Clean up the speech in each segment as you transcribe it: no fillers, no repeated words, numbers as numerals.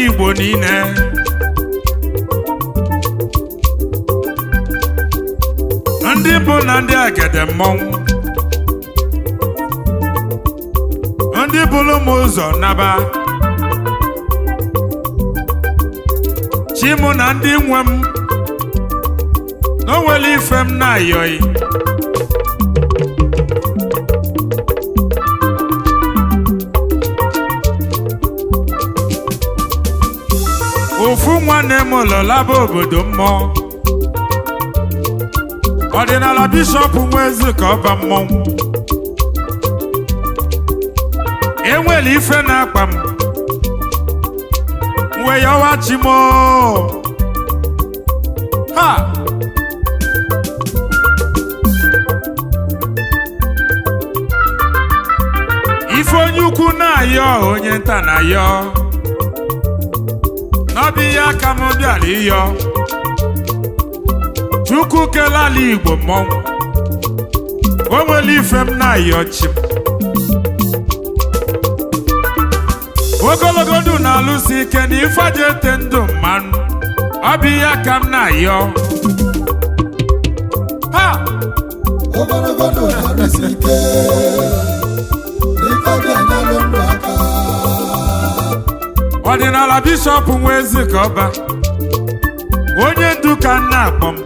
Igbo niile ndị bụ na ndị agede mmọnwụ ndị bụrụ m ụzọ naba chi mụ na ndị nwe m na o nwere ife m na-ayọghị ofu nwanne m lọlaba obodo mmụọ ọdịnala bishọp Nwezi ka ọba mmọnwụ enwere ife na-akpa m wee yọwa chi m ha ife onye ukwu na-ayọ onye nta na-ayọ n'ọbụ ihe aka m bịara ịyọ Chukwu kelala Igbo mmọnwụ o nwere ife m na-ayọ chi m Ogologo Ndu na-alụsi ike na ife aja ete ndụ mmanụ ọ bụ ihe aka m na-ayọ ha Ogologo Ndu na-alụsi ike na ife aja anyalụ ndụ aka ọdịnala bishọp Nwezi ka ọba onye ndu ka m na-akpọ m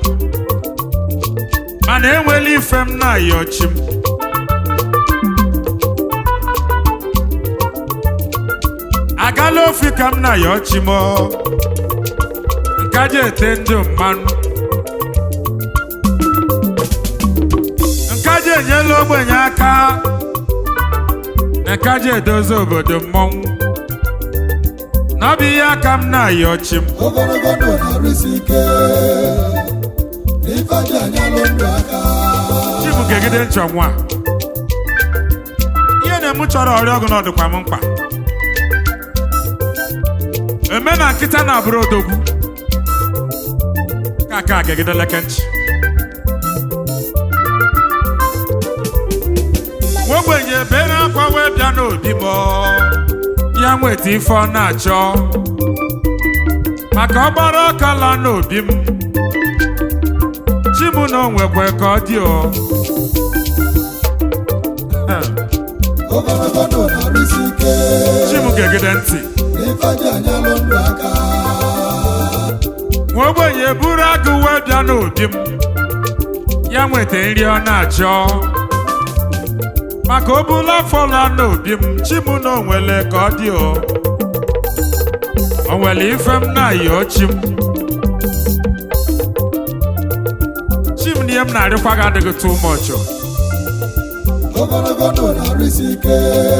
mana enwela ife m na-ayọ chi m agala ofi ka m na-ayọ chi m nkaja ete ndụ mmanụ nkaja enyela ogbenye aka nkaja edozi obodo mmọnwụ n'ọbụ ihe aka m na-ayọ chi m Ogologo Ndu na-arụsi ike n'ife aja anyalụ ndụ aka chi m gegide nchọ nwa ihe na-emu chọrọ ọrịa ọgụ n'ọdụkwa m mkpa eme na nkịta na-abụrụ odogwu ka gegide leke nchi ogbenye bere akwa wee bịa n'obi m ya nweta ife ọ na-achọ maka ọgbara ọkala n'obi m chi m na onwekwe ka ọ dị o Ogologo Ndu na-arụsi ike chi m gegide ntị n'ife aja anyalụ ndụ aka nwa ogbenye buru agụ wee bịa n'obi m ya nweta nri ọ na-achọ maka o bula afọla n'obi m chi m na onwele ka ọ dị o nwere ife m na-ayọ chi m chi m na ihe m na-arịkwa gị adịghị too much Ogologo Ndu na-arụsi ike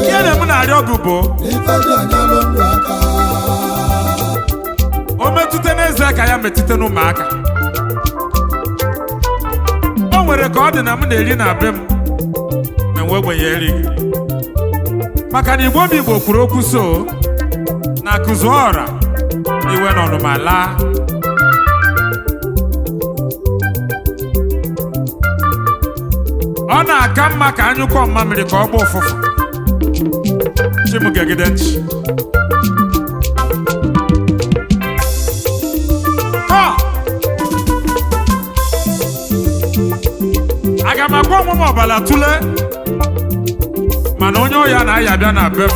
ihe na m na-arịọ gị bụ n'ife aja anyalụ ndụ aka o metụta n'eze ka ya metụta n'ụmụaka o nwere ka ọ dị na m na-eri na be m ma nwe ogbenye erighị maka na Igbo bụ Igbo kwuru okwu so na akụzụ ọra iwe n'ọnụma laa ọ na-aka mma ka anyụkọ mmamịrị ka ọ gba ụfụfụ chi m gegide nchi aga m agwa ọmụmụ ọbala tụle mana onye ọya na-aya bịa na be m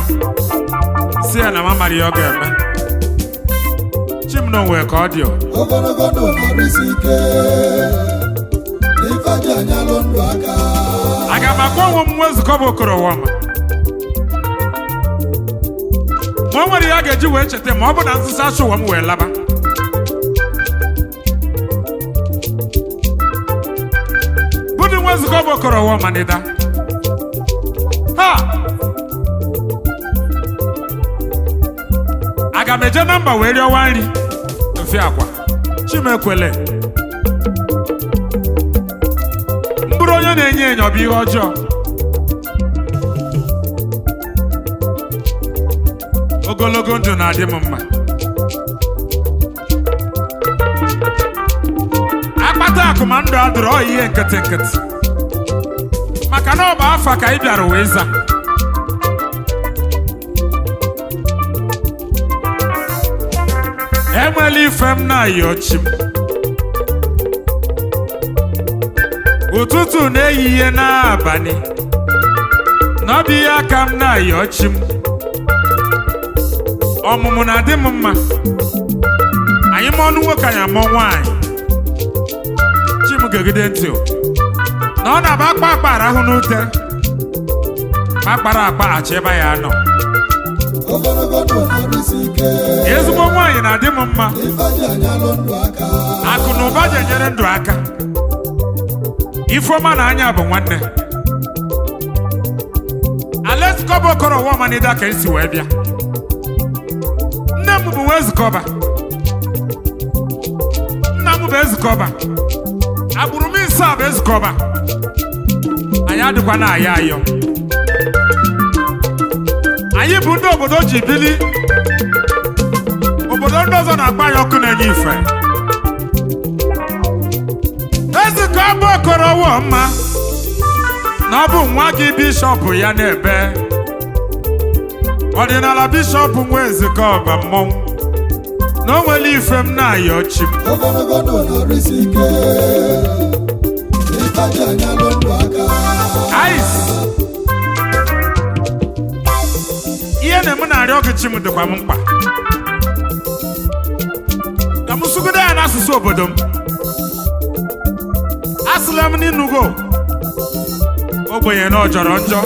si ya na m amara ihe ọ ga-eme chi m na onwe ka ọ dị Ogologo Ndu na-arụsi ike n'ife aja anyalụ ndụ aka aga m agwa ọnwụ m nwe nzukọ bụ okorowama ma o nwere ya ga-eji wee cheta ma ọ bụ na nsụsụ achụwa m wee laba bụdị nwe nzukọ bụ okorowama n'ịda ha aga m eje na mba wee rịọwa nri mfe akwa chimekwele mbụrụ onye na-enye enyo bụ ihe ọjọọ ogologo ndụ na-adị m mma akpata akụ ma ndụ adụrụ ọ ihe nkịtị nkịtị maka na ọ bụ afọ ka ị bịara wee za enwela ife m na-ayọ chi m ụtụtụ na-ehihie n'abalị n'ọbụ ihe aka m na-ayọ chi m ọmụmụ na-adị m mma anyị ma ọnụ nwoke anyị amụ nwaanyị chi m gegide ntị na ọ na-aba akpa akpa arahụ n'ute ma kpara akpa achịba ya nọ Ogologo ndụ na-arụsi ike. ezigbo nwaanyị na-adị m mma Ifeanyị anyalụ ndụ aka. akụ na ụba ji enyere ndụ aka ifeọma na anya bụ nwanne aleskọba okoro ụwa ọmanida ka esi wee bịa nne m bụ nwa ezikọba nna m bụ ezikọba agbụrụ m ise a bụ ezikọba anyị adịkwa na ayọ ayọ anyị bụ ndị obodo ji bili obodo ndị ọzọ na-agba ya ọkụ na-enye ife ezikọba okoro ụwa mma na ọ bụ nwa gị bishọp ya na-ebe ọdịnala bishọp nwa ezikọba mmọnwụ na o nwere ife m na-ayọ chi m Ogologo ndụ na-arụsi ike. Ifeanyị anyalụ ndụ aka. ice ihe na-eme na-arịọ gị chi m dịkwa m mkpa ka m sụgide ya n'asụsụ obodo m asịla m n'inugo ogbenye na ọ jọrọ njọ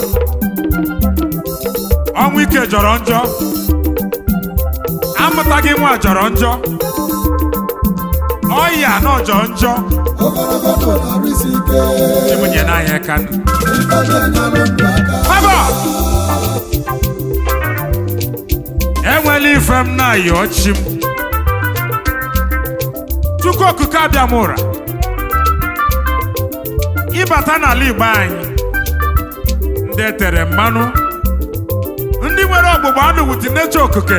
ọnwụ ike jọrọ njọ amụtaghị nwa jọrọ njọ ọya na ọjọ njọ Ogologo ndụ na-arụsi ike. chimunye n'anya ka nụ Ifeanyị anyalụ ndụ aka. Baba! enwela ife m na-ayọ chi m Chukwu okike abịa m ụra ịbata n'ala Igbo anyị ndị etere mmanụ ndị nwere ọgbụgba ndụ wuti necha okike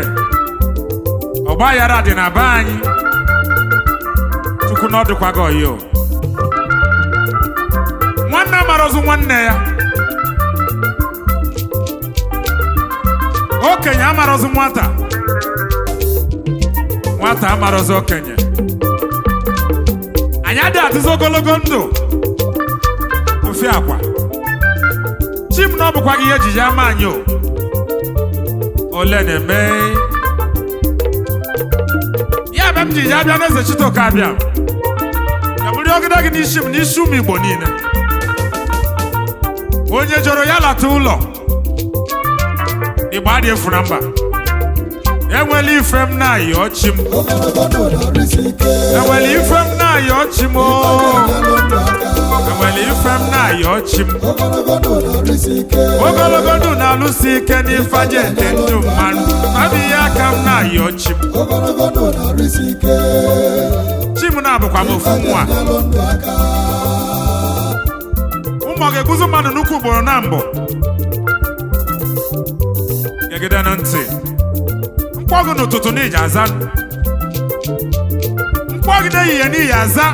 ọgba yara dị na be anyị Chukwu na ọ dịkwa gị ọyọ nwanne amarọzụ nwanne ya okenye amarọzụ nwata nwata amarọzụ okenye anyị adị adịzi ogologo ndụ ofe akwa chi m na ọ bụkwa gị ihe ejiji ama anyị ole na-eme ya be m jiji abịa n'eze Chitoke abịa ka m rịọ ọgịda gị n'isi m n'isi ụmụ Igbo niile onye jọrọ ya lata ụlọ Igbo adị efu na mba enwela ife m na-ayọ chi m Ogologo ndụ na-arụsi ike. enwela ife m na-ayọ chi m Anyalụ ndụ aka. enwela ife m na-ayọ chi m Ogologo ndụ na-arụsi ike. ogologo ndụ na-alụsi ike n'ife aja ete ndụ mmanụ ọ bụ ihe aka m na-ayọ chi m Ogologo ndụ na-arụsi ike. chi m na-abụkwa m ofu nwa Anyalụ ndụ aka. ụmụ ga-eguzo mmadụ nnukwu ugboro na mbụ gegide na ntị mkpọ gị n'ụtụtụ n'iji aza mkpọ gị n'ehihie n'ihi aza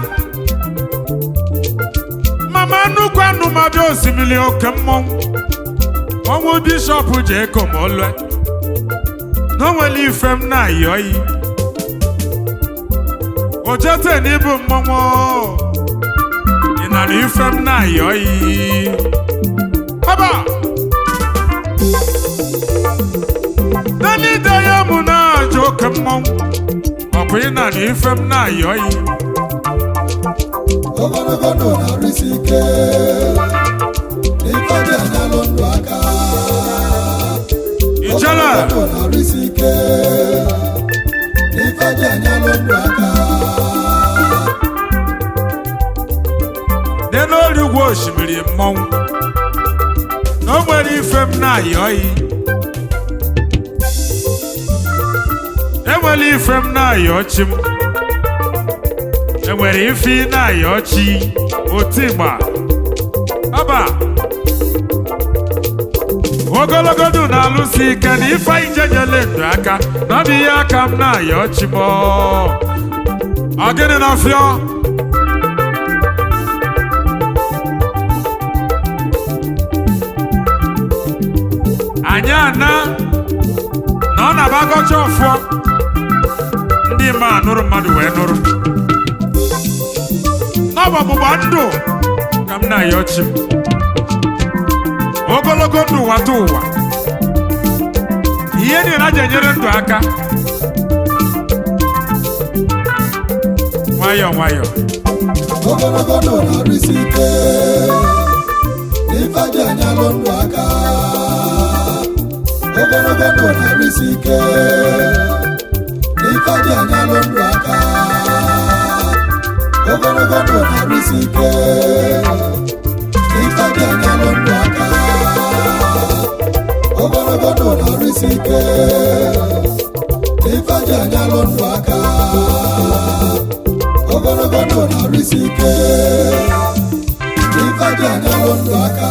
mama nnukwu anụ ma bịa osimiri oke mmọnwụ ọnwụ bishọp ji eko ma olue na o nwere ife m na-ayọ yi o jete n'ibu mmọnwụ ị nara ife m na-ayọ yi haba n'ide ya mụ na-aja oke mmọnwụ ọ bụ ị nara ife m na-ayọ yi Ogologo ndụ na-arụsi ike. Ifeanyị anyalụ ndụ aka. ijele Ogologo ndụ na-arụsi ike. Ifeanyị anyalụ ndụ aka. dị n'olu ugwu osimiri mmọnwụ na o nwere ife m na-ayọ yi enwere ife m na-ayọ chi m enwere ife ị na-ayọ chi otigba aba ogologo ndụ na-alụsi ike na ife anyị jenyele ndụ aka na ọ bụ ihe aka m na-ayọ chi m ọ gịnị na fịọ anyị ana na ọ na-abagọcha ọfọ ndị anyị ma nụrụ mmadụ wee nụrụ n'ọbụ ọgbụgba ndụ ka m na-ayọ chi m ogologo ndụ wata ụwa ihe niile a ji enyere ndụ aka nwayọọ nwayọọ ogologo ndụ na-arụsi ike ife ji enyelụ ndụ aka ogologo ndụ na-arụsi ike ife ji enyelụ ndụ aka ogologo ndụ na-arụsi ike ife ji enyelụ ndụ aka ogologo ndụ na-arụsi ike ife ji enyelụ ndụ aka ogologo ndụ na-arụsi ike ife ji enyelụ ndụ aka